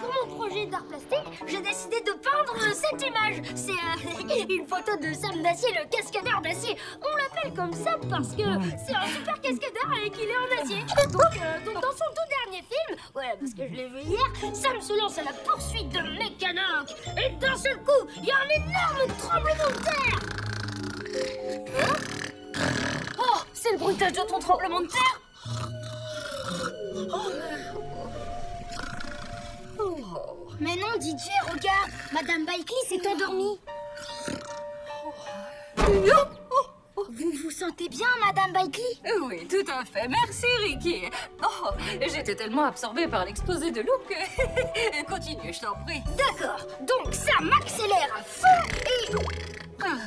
pour mon projet d'art plastique, j'ai décidé de peindre cette image. C'est une photo de Sam d'Acier, le cascadeur d'acier. On l'appelle comme ça parce que c'est un super cascadeur et qu'il est en acier. Donc dans son tout dernier film, ouais, parce que je l'ai vu hier, Sam se lance à la poursuite de Mécanoc. Et d'un seul coup, il y a un énorme tremblement de terre. Oh, c'est le bruitage de ton tremblement de terre. Mais non, DJ, regarde, Madame Baikli s'est endormie. Vous vous sentez bien, Madame Baikli? Oui, tout à fait. Merci, Ricky. Oh, j'étais tellement absorbée par l'exposé de Luke. Continue, je t'en prie. D'accord, donc ça m'accélère à fond et... Hein?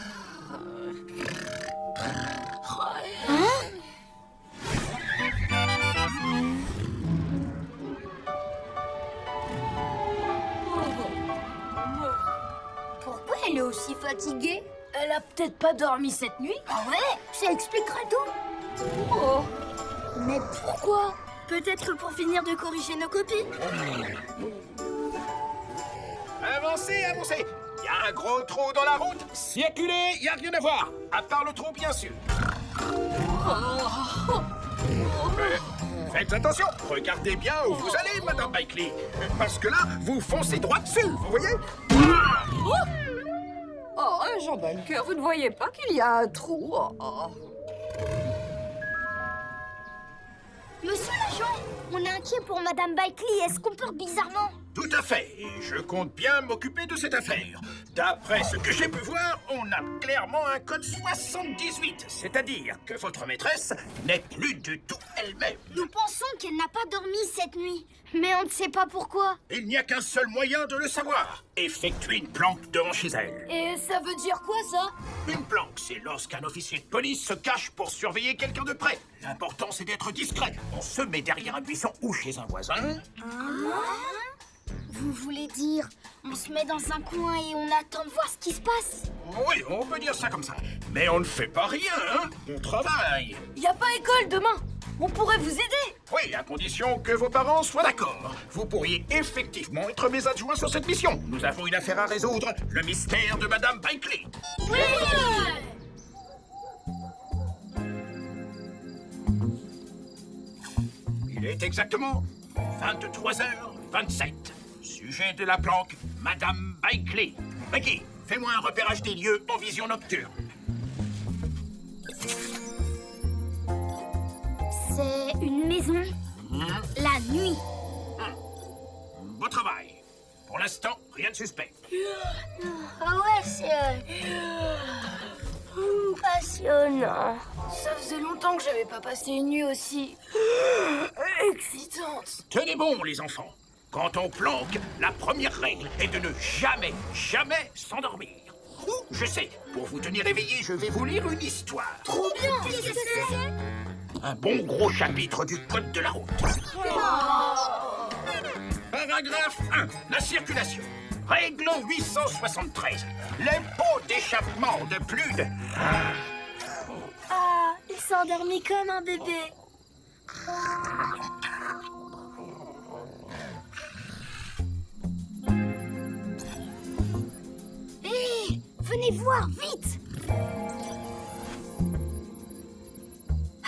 Pourquoi elle est aussi fatiguée? Elle a peut-être pas dormi cette nuit. Ah ouais? Ça expliquera tout. Oh. Mais pourquoi? Peut-être pour finir de corriger nos copies. Avancez, avancez. Il y a un gros trou dans la route. Circulez, il n'y a rien à voir. À part le trou, bien sûr. Faites attention. Regardez bien où vous allez, Madame Baikli. Parce que là, vous foncez droit dessus, vous voyez? Oh, Jean Bunker, vous ne voyez pas qu'il y a un trou? Oh. Monsieur l'agent, on est inquiet pour Madame Baikli. Elle se comporte bizarrement. Tout à fait. Et je compte bien m'occuper de cette affaire. D'après ce que j'ai pu voir, on a clairement un code 78. C'est-à-dire que votre maîtresse n'est plus du tout elle-même. Nous pensons qu'elle n'a pas dormi cette nuit. Mais on ne sait pas pourquoi. Il n'y a qu'un seul moyen de le savoir. Effectuer une planque devant chez elle. Et ça veut dire quoi, ça? Une planque, c'est lorsqu'un officier de police se cache pour surveiller quelqu'un de près. L'important, c'est d'être discret. On se met derrière un buisson ou chez un voisin. Vous voulez dire, on se met dans un coin et on attend de voir ce qui se passe? Oui, on peut dire ça comme ça. Mais on ne fait pas rien, hein. On travaille. Y a pas école demain. On pourrait vous aider. Oui, à condition que vos parents soient d'accord. Vous pourriez effectivement être mes adjoints sur cette mission. Nous avons une affaire à résoudre, le mystère de Madame Baikli. Oui. Il est exactement 23h27. Sujet de la planque, Madame Baikli. Becky, fais-moi un repérage des lieux en vision nocturne. C'est une maison. La nuit. Beau travail. Pour l'instant, rien de suspect. Ah ouais, c'est... passionnant. Ça faisait longtemps que j'avais pas passé une nuit aussi... excitante. Tenez bon, les enfants. Quand on planque, la première règle est de ne jamais, jamais s'endormir. Je sais, pour vous tenir éveillé, je vais vous lire une histoire. Trop bien. Qu'est-ce que c'est? Un bon gros chapitre du code de la route. Paragraphe 1. La circulation. Règle 873. Les pots d'échappement de plus de... Ah, il s'est endormi comme un bébé. Hé, venez voir, vite.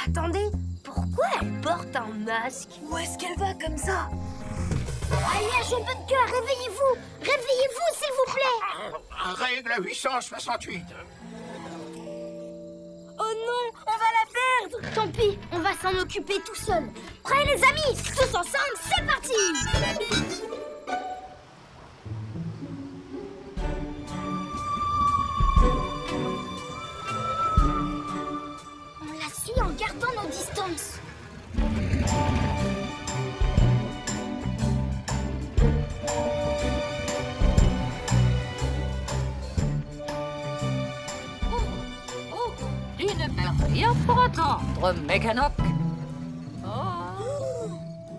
Attendez, pourquoi elle porte un masque? Où est-ce qu'elle va comme ça? Allez, agent Bunker, réveillez-vous. Réveillez-vous, s'il vous plaît. Règle 868. Oh non, on va la perdre. Tant pis, on va s'en occuper tout seul. Prêts les amis? Tous ensemble, c'est parti. On la suit en gardant nos distances. Tu ne perds rien pour attendre, Mécanoc.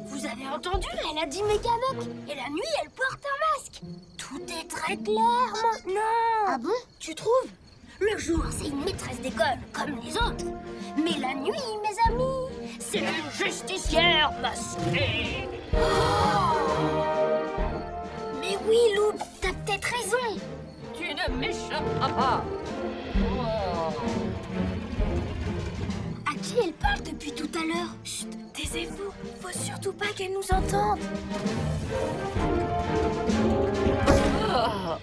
Vous avez entendu? Elle a dit Mécanoc. Et la nuit, elle porte un masque. Tout est très clair maintenant. Ah bon? Tu trouves? Le jour, c'est une maîtresse d'école, comme les autres. Mais la nuit, mes amis, c'est une justicière masquée. cette raison. Tu ne m'échapperas pas. Oh. À qui elle parle depuis tout à l'heure? Chut, taisez-vous. Faut surtout pas qu'elle nous entende. Oh.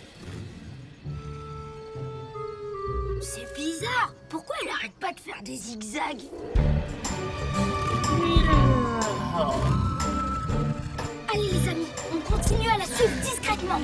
C'est bizarre. Pourquoi elle arrête pas de faire des zigzags? Allez les amis, on continue à la suivre discrètement.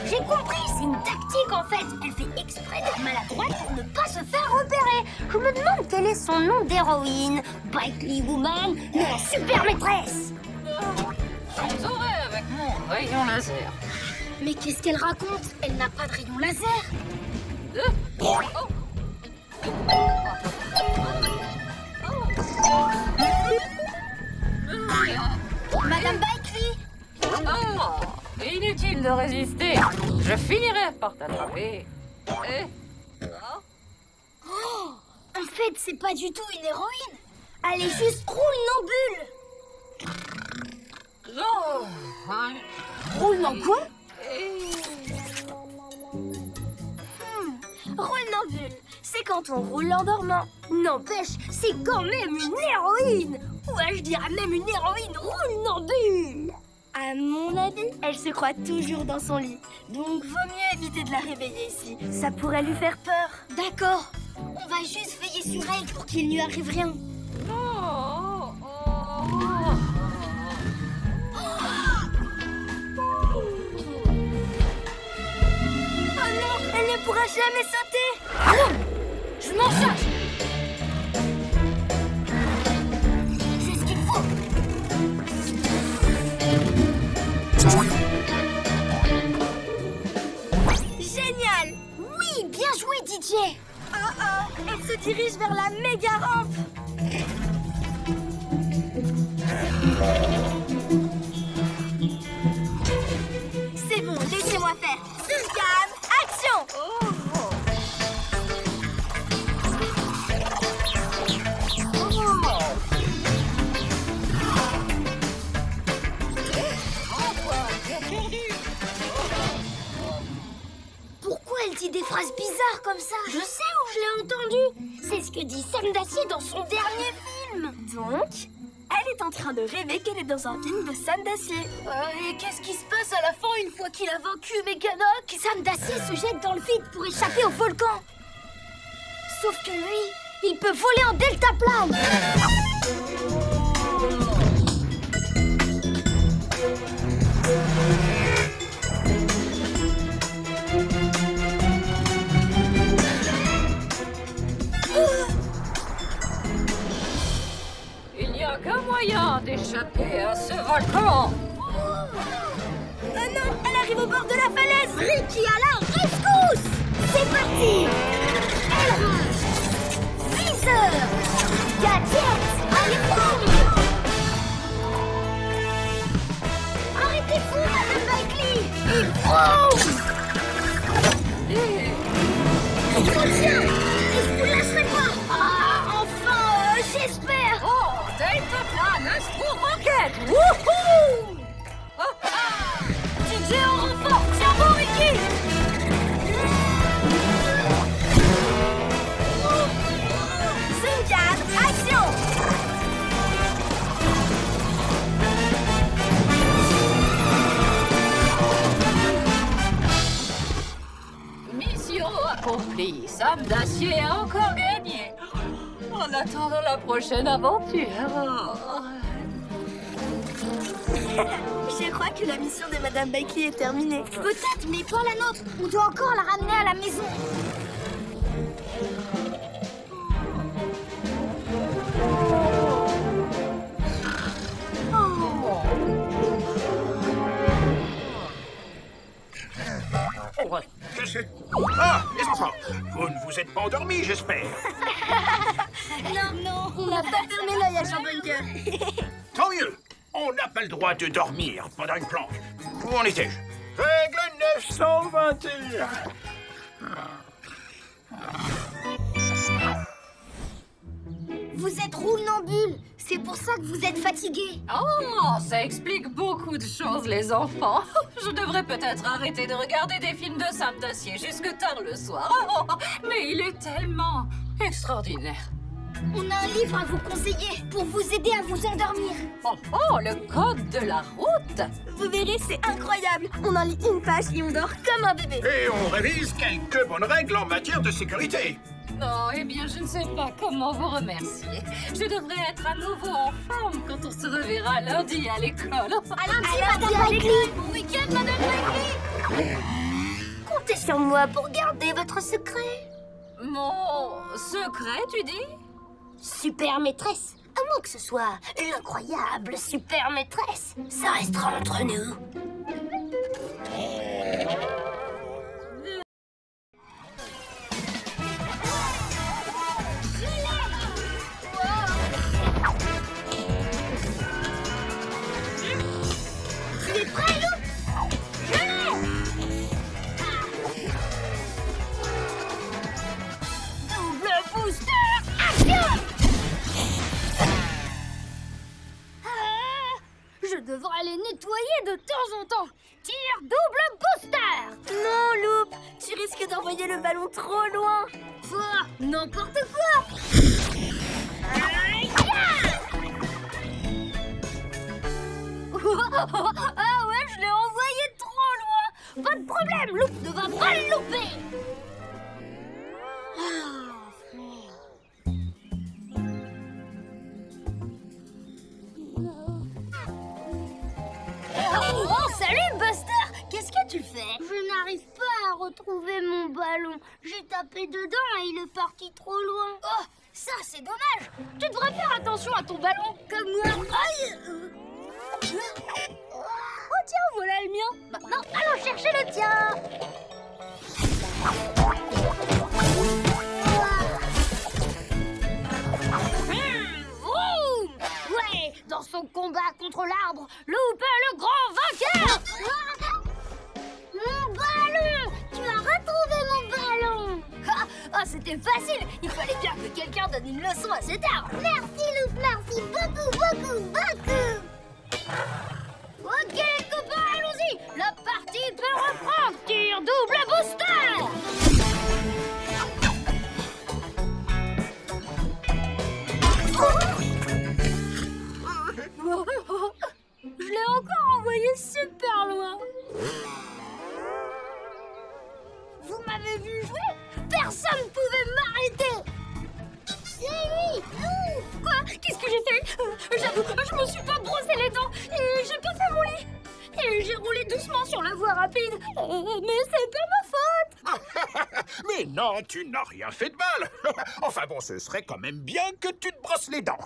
J'ai compris, c'est une tactique en fait. Elle fait exprès d'être maladroite pour ne pas se faire repérer. Je me demande quel est son nom d'héroïne. Bikely Woman, mais la super maîtresse. Je saurai avec mon rayon laser. Mais qu'est-ce qu'elle raconte? Elle n'a pas de rayon laser. Oh. Madame Bikely. Oh, inutile de résister. Je finirai par t'attraper. En fait, c'est pas du tout une héroïne. Elle est juste roule-nambule. Oh. Roule-nambule quoi? Roule-nambule, c'est quand on roule en dormant. N'empêche, c'est quand même une héroïne. Ouais, je dirais même une héroïne roule-nambule. À mon avis, elle se croit toujours dans son lit. Donc, vaut mieux éviter de la réveiller ici. Ça pourrait lui faire peur. D'accord. On va juste veiller sur elle pour qu'il ne lui arrive rien. Oh non, elle ne pourra jamais sauter. Non, je m'en charge. C'est ce qu'il faut. Génial. Oui, bien joué, DJ. Elle se dirige vers la méga rampe. C'est bon, laissez-moi faire. Surcam, action. Pourquoi elle dit des phrases bizarres comme ça? Je sais où je l'ai entendu. C'est ce que dit Sam Dacier dans son dernier film. Donc, elle est en train de rêver qu'elle est dans un film de Sam Dacier. Et qu'est-ce qui se passe à la fin une fois qu'il a vaincu Mécanoc? Sam Dacier se jette dans le vide pour échapper au volcan. Sauf que lui, il peut voler en deltaplane. Il n'y a qu'un moyen d'échapper à ce volcan. Oh non, elle arrive au bord de la falaise. Ricky à la rescousse. C'est parti. Elrage, Viseur, Gadget, allez boum. Arrêtez-vous, Madame Bikely. Et boum. Retiens, et je vous lâcherai pas. Ah, enfin, j'espère. Oh, Deltaplan Astro Rocket. Wouhou! DJ en renfort, tiens bon, Ricky. Surcam, action. Mission accomplie. Sam Dacier a encore gagné. En attendant la prochaine aventure. Je crois que la mission de Madame Bikely est terminée. Peut-être, mais pas la nôtre. On doit encore la ramener à la maison. c'est... Ah, les enfants, vous ne vous êtes pas endormis, j'espère. Non, on n'a pas fermé l'œil à Chambunker. Tant mieux. On n'a pas le droit de dormir pendant une planque. Où en étais-je? Règle 921. Vous êtes roulnambule. C'est pour ça que vous êtes fatigué. Oh, ça explique beaucoup de choses, les enfants. Je devrais peut-être arrêter de regarder des films de Sam d'acier jusque tard le soir. Oh, mais il est tellement extraordinaire. On a un livre à vous conseiller pour vous aider à vous endormir. Oh, le code de la route. Vous verrez, c'est incroyable. On en lit une page et on dort comme un bébé. Et on révise quelques bonnes règles en matière de sécurité. Oh, eh bien, je ne sais pas comment vous remercier. Je devrais être à nouveau en forme quand on se reverra lundi à l'école. À lundi, Madame Blakely. Bon week-end, Madame Blakely. Comptez sur moi pour garder votre secret. Mon secret, tu dis? Super maîtresse. À moins que ce soit l'incroyable super maîtresse. Ça restera entre nous. Tu es prêt, Loup? Double booster, action! Je devrais les nettoyer de temps en temps. Tire double booster. Non, Loup, tu risques d'envoyer le ballon trop loin. Quoi? N'importe quoi. Aïe! Ah ouais, je l'ai envoyé trop loin. Pas de problème, Loup ne va pas le louper. Oh, salut Buster! Qu'est-ce que tu fais? Je n'arrive pas à retrouver mon ballon. J'ai tapé dedans et il est parti trop loin. Oh, ça c'est dommage. Tu devrais faire attention à ton ballon, comme moi. Aïe! Oh tiens, voilà le mien. Maintenant, allons chercher le tien. Vroom! Ouais, dans son combat contre l'arbre, Loup est le grand vainqueur. Mon ballon! Tu as retrouvé mon ballon! Ah, c'était facile! Il fallait bien que quelqu'un donne une leçon à cet arbre! Merci, Loup, merci beaucoup, beaucoup, beaucoup! Ok, les copains, allons-y! La partie peut reprendre! Tire double booster! Je l'ai encore envoyé super loin! Vous m'avez vu jouer? Personne ne pouvait m'arrêter! C'est lui! Loup! Quoi? Qu'est-ce que j'ai fait? J'avoue, je me suis pas brossé les dents et j'ai pas fait mon lit! Et j'ai roulé doucement sur la voie rapide! Mais c'est pas ma faute! Mais non, tu n'as rien fait de mal. Enfin bon, ce serait quand même bien que tu te brosses les dents.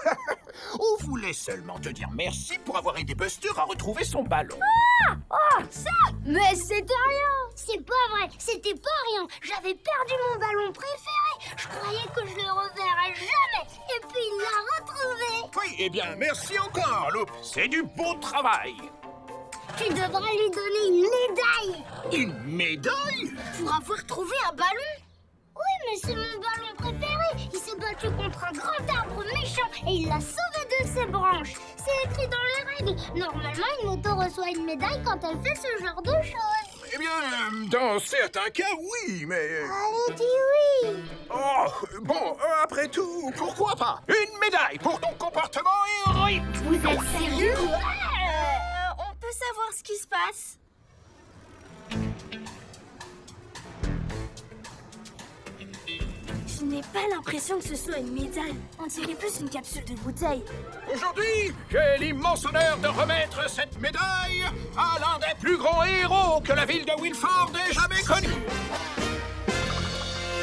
On voulait seulement te dire merci pour avoir aidé Buster à retrouver son ballon. Ah! Oh, ça! Mais c'était rien! C'est pas vrai, c'était pas rien. J'avais perdu mon ballon préféré. Je croyais que je le reverrais jamais. Et puis il l'a retrouvé. Oui, eh bien, merci encore, Loup. C'est du bon travail. Tu devrais lui donner une médaille. Une médaille? Pour avoir trouvé un ballon? Oui, mais c'est mon ballon préféré. Il s'est battu contre un grand arbre méchant et il l'a sauvé de ses branches. C'est écrit dans les règles. Normalement, une moto reçoit une médaille quand elle fait ce genre de choses. Eh bien, dans certains cas, oui, mais... Allez, dis oui. Oh, bon, après tout, pourquoi pas? Une médaille pour ton comportement héroïque. Vous êtes sérieux? On peut savoir ce qui se passe? Je n'ai pas l'impression que ce soit une médaille. On dirait plus une capsule de bouteille. Aujourd'hui, j'ai l'immense honneur de remettre cette médaille à l'un des plus grands héros que la ville de Wilford ait jamais connu.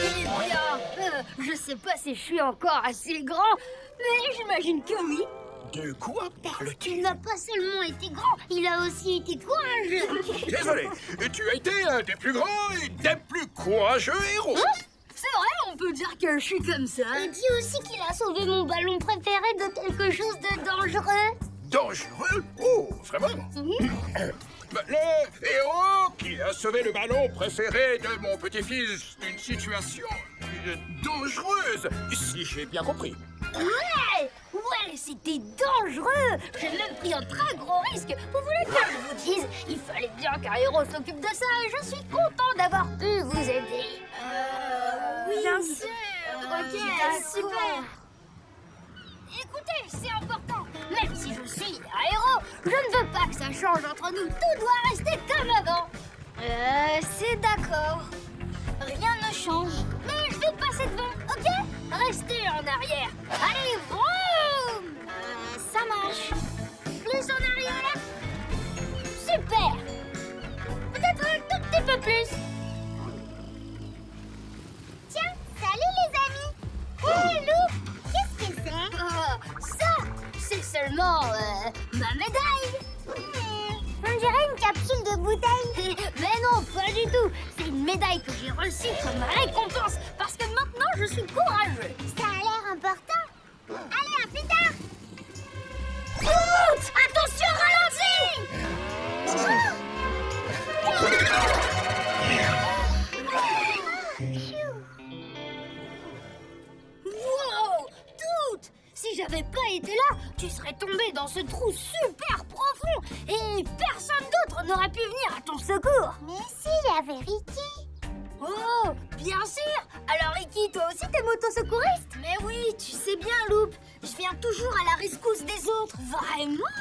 Eh bien, je sais pas si je suis encore assez grand, mais j'imagine que oui. De quoi Il parle-t-il? n'a pas seulement été grand, il a aussi été courageux. Désolé, tu as été un des plus grands et des plus courageux héros. C'est vrai, on peut dire que je suis comme ça. Il dit aussi qu'il a sauvé mon ballon préféré de quelque chose de dangereux. Dangereux? Oh, vraiment? Le héros qui a sauvé le ballon préféré de mon petit-fils d'une situation dangereuse, si j'ai bien compris. Ouais, c'était dangereux. J'ai même pris un très gros risque. Vous voulez que je vous dise? Il fallait bien qu'un héros s'occupe de ça et je suis content d'avoir pu vous aider. Oui, bien sûr. Ok, super. Écoutez, c'est important. Même si je suis un héros, je ne veux pas que ça change entre nous. Tout doit rester comme avant. C'est d'accord. Rien ne change. Mais je vais passer devant, ok? Restez en arrière. Allez, vroom! Ça marche. Plus en arrière. Super. Peut-être un tout petit peu plus. Tiens, salut les amis. Hé, Lou, qu'est-ce que c'est? Ça, c'est seulement ma médaille. On dirait une capsule de bouteille. Mais non, pas du tout. C'est une médaille que j'ai reçue comme récompense parce que maintenant je suis courageux. Ça a l'air important. Allez, à plus tard. Ouch! Attention, ralenti! Wow! Toute! Si j'avais pas été là, tu serais tombé dans ce trou super profond et personne d'autre n'aurait pu venir à ton secours. Mais si, il y avait Ricky. Oh, bien sûr. Alors Ricky, toi aussi t'es motosecouristes? Mais oui, tu sais bien, Loup. Je viens toujours à la rescousse des autres. Vraiment?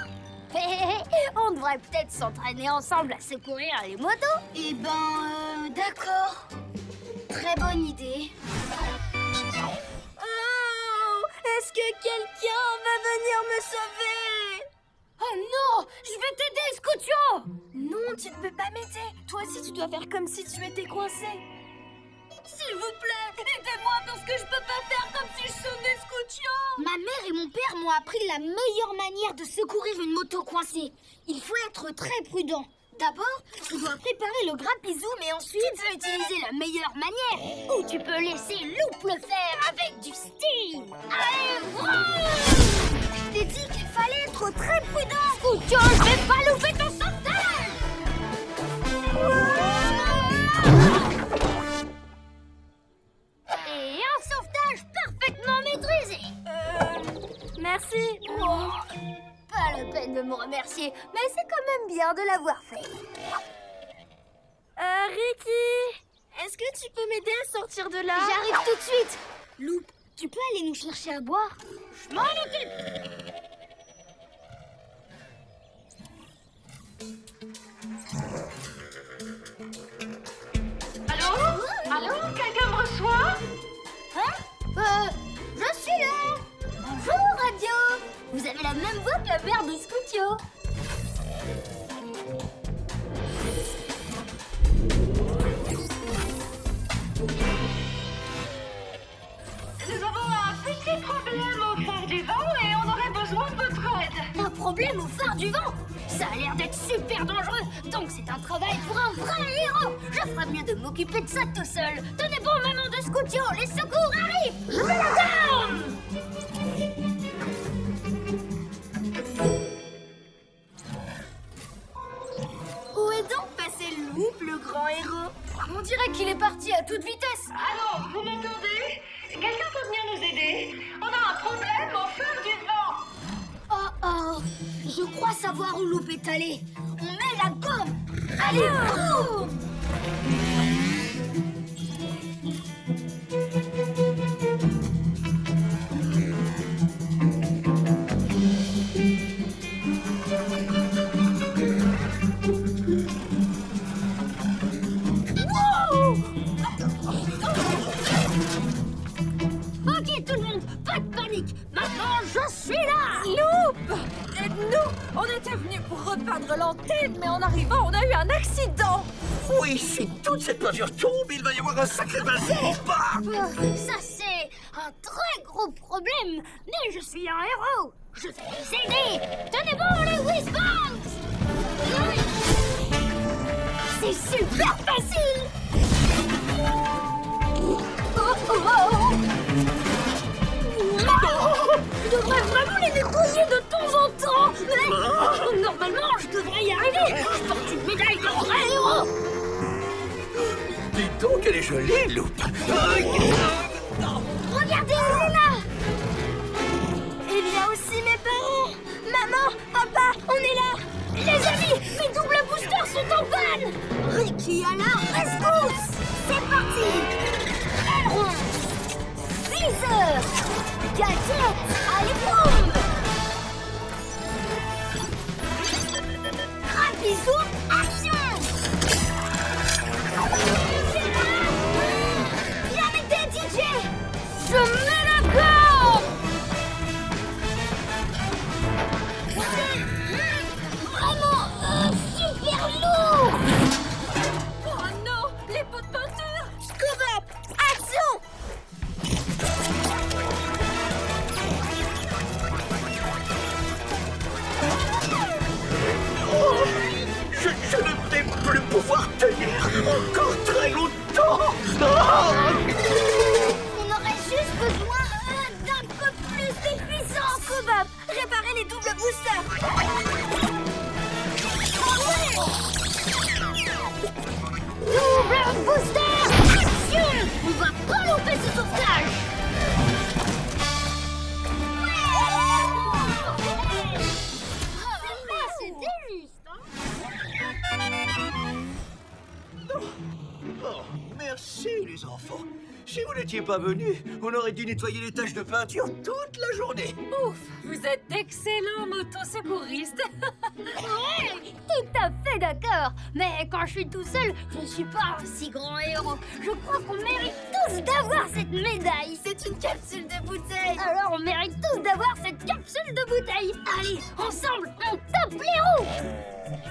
On devrait peut-être s'entraîner ensemble à secourir les motos. Eh ben, d'accord. Très bonne idée. Oh, est-ce que quelqu'un va venir me sauver? Oh non, je vais t'aider, Scoutio. Non, tu ne peux pas m'aider. Toi aussi, tu dois faire comme si tu étais coincé. S'il vous plaît, aidez-moi parce que je peux pas faire comme si je sonnais Scoutio. Ma mère et mon père m'ont appris la meilleure manière de secourir une moto coincée. Il faut être très prudent. D'abord, tu dois préparer le grappizou, mais ensuite tu peux utiliser la meilleure manière. Ou tu peux laisser Loup le faire avec du style. Allez, vroom! Je t'ai dit qu'il fallait être très prudent. Scoutio, je vais pas louper ton sauvetage. Et un sauvetage parfaitement maîtrisé. Merci. Oh, pas la peine de me remercier, mais c'est quand même bien de l'avoir fait. Ricky, est-ce que tu peux m'aider à sortir de là? J'arrive tout de suite. Loup, tu peux aller nous chercher à boire? Je m'en occupe. Allô? Allô? Quelqu'un me reçoit? Hein? Je suis là. Bonjour, Radio. Vous avez la même voix que la mère de Scoutio. Nous avons un petit problème au phare du vent et on aurait besoin de votre aide. Un problème au phare du vent? Ça a l'air d'être super dangereux, donc c'est un travail pour un vrai héros. Je ferais mieux de m'occuper de ça tout seul. Tenez bon, maman de Scoutio, les secours arrivent. Je l'attends. Où est donc passé Loup, le grand héros? On dirait qu'il est parti à toute vitesse. Allô, vous m'entendez? Quelqu'un peut venir nous aider? On a un problème au phare du vent. Oh, je crois savoir où Loup est allé. On met la gomme. Allez, vroom! Ok, tout le monde, pas de panique. Maintenant, je suis là. Loup! Aide-nous! On était venus pour repeindre l'antenne, mais en arrivant, on a eu un accident! Oui, si toute cette peinture tombe, il va y avoir un sacré bazar. Ça, c'est un très gros problème. Mais je suis un héros. Je vais les aider. Tenez bon, les Whizbangs. C'est super facile. Je devrais vraiment les débrouiller de temps en temps. Mais normalement, je devrais y arriver. Je porte une médaille de vrai héros. Dis donc, elle est jolie, Loupe. Regardez, elle est là. Il y a aussi mes parents. Maman, papa, on est là. Les amis, mes doubles boosters sont en panne. Ricky à la rescousse. C'est parti. Aileron. Freezer. Gadget. Allez, boum. Rapisou, action. Viens m'aider, DJ. Je mets la gomme. C'est vraiment super lourd. Oh non, les pots de peinture! Scoop up. Action. Je ne vais plus pouvoir tenir encore très longtemps. Ah! On aurait juste besoin d'un peu plus de puissance. Scoop up. Réparer les doubles boosters. Double booster, action. On va pas louper ce sauvetage. C'était juste, Oh, merci les enfants. Si vous n'étiez pas venus, on aurait dû nettoyer les taches de peinture toute la journée. Ouf, vous êtes d'excellents motosecouristes. Ouais, tout à fait d'accord. Mais quand je suis tout seul, je ne suis pas un si grand héros. Je crois qu'on mérite tous d'avoir cette médaille. C'est une capsule de bouteille. Alors on mérite tous d'avoir cette capsule de bouteille. Allez, ensemble, on tape les roues.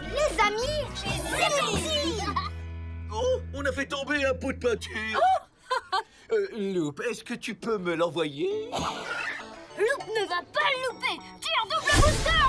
Les amis, c'est parti. Oh, on a fait tomber un pot de peinture. Loupe, est-ce que tu peux me l'envoyer? Loop ne va pas le louper. Tire double booster.